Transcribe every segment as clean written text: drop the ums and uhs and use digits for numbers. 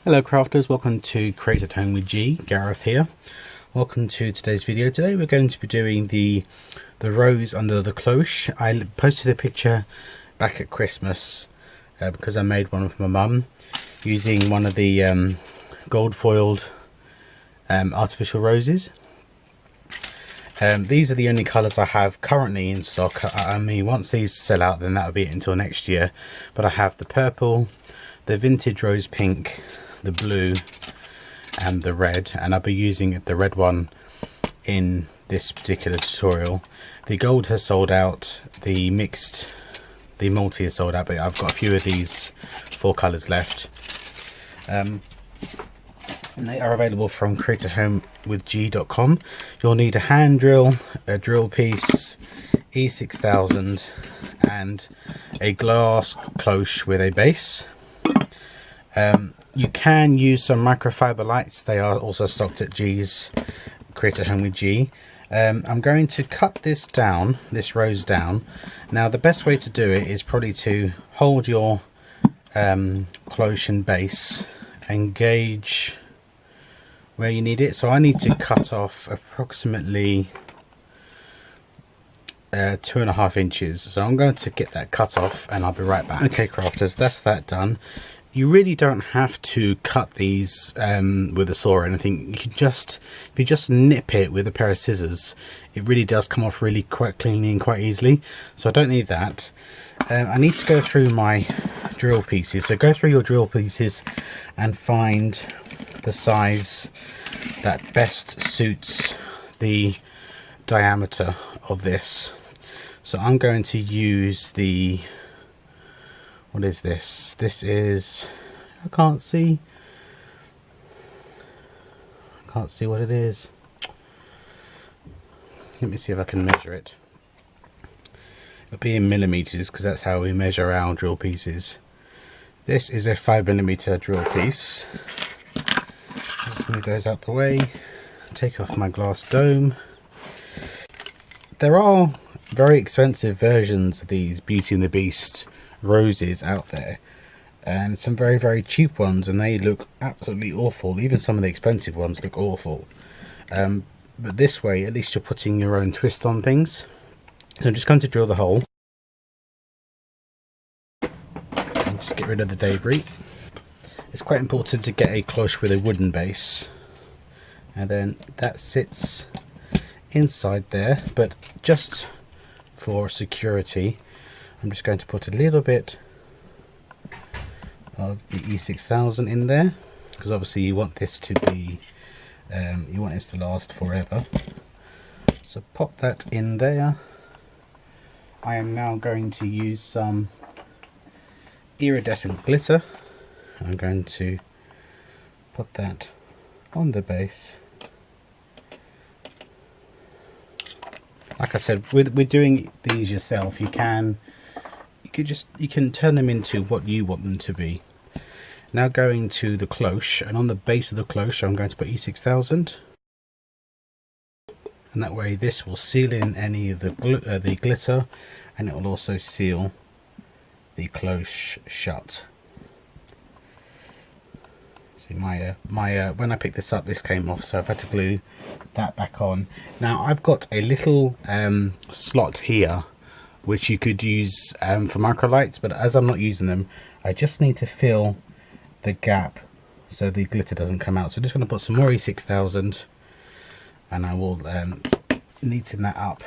Hello crafters, welcome to Create at Home with G. Gareth here. Welcome to today's video. Today we're going to be doing the rose under the cloche. I posted a picture back at Christmas because I made one with my mum using one of the gold foiled artificial roses. These are the only colours I have currently in stock. I mean, once these sell out, then that'll be it until next year. But I have the purple, the vintage rose pink, the blue and the red, and I'll be using the red one in this particular tutorial. The gold has sold out, the multi is sold out, but I've got a few of these 4 colours left. And they are available from createathomewithg.com. You'll need a hand drill, a drill piece, E6000 and a glass cloche with a base. You can use some microfiber lights. They are also stocked at G's Create at Home with G. I'm going to cut this down, this rose down. Now the best way to do it is probably to hold your cloche and base and gauge where you need it. So I need to cut off approximately 2.5 inches. So I'm going to get that cut off and I'll be right back. Okay crafters, that's that done. You really don't have to cut these with a saw or anything. You can just, if you just nip it with a pair of scissors, it really does come off really quite cleanly and quite easily. So I don't need that. I need to go through my drill pieces. So go through your drill pieces and find the size that best suits the diameter of this. So I'm going to use the, what is this? This is, I can't see what it is. Let me see if I can measure it. It'll be in millimeters because that's how we measure our drill pieces. This is a 5mm drill piece. Let's move those out the way. Take off my glass dome. There are very expensive versions of these Beauty and the Beast roses out there, and some very cheap ones, and they look absolutely awful. Even some of the expensive ones look awful, but this way at least you're putting your own twist on things. So I'm just going to drill the hole and just get rid of the debris. It's quite important to get a cloche with a wooden base, and then that sits inside there, but just for security I'm just going to put a little bit of the E6000 in there, because obviously you want this to be, you want this to last forever. So pop that in there. I am now going to use some iridescent glitter. I'm going to put that on the base. Like I said, with doing these yourself, you can turn them into what you want them to be. Now going to the cloche, and on the base of the cloche I'm going to put E6000, and that way this will seal in any of the glitter, and it will also seal the cloche shut. See, my when I picked this up, this came off, so I've had to glue that back on. Now I've got a little slot here which you could use for microlights, but as I'm not using them, I just need to fill the gap so the glitter doesn't come out. So I'm just going to put some more E6000, and I will neaten that up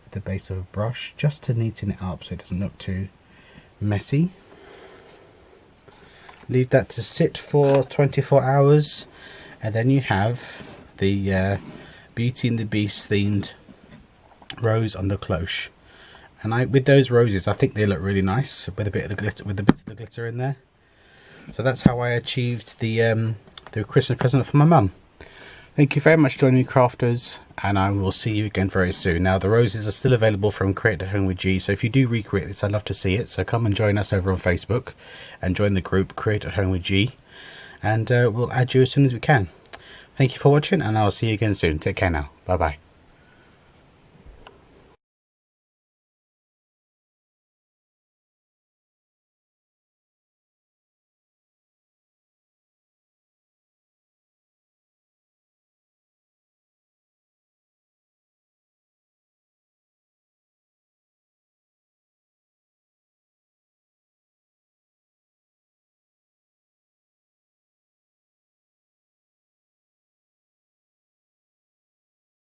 with the base of a brush, just to neaten it up so it doesn't look too messy. Leave that to sit for 24 hours, and then you have the Beauty and the Beast themed rose on the cloche. And with those roses, I think they look really nice with a bit of the glitter, in there. So that's how I achieved the Christmas present for my mum. Thank you very much for joining me, crafters, and I will see you again very soon. Now the roses are still available from Create at Home with G, so if you do recreate this, I'd love to see it. So come and join us over on Facebook and join the group Create at Home with G, and we'll add you as soon as we can. Thank you for watching, and I'll see you again soon. Take care now. Bye bye.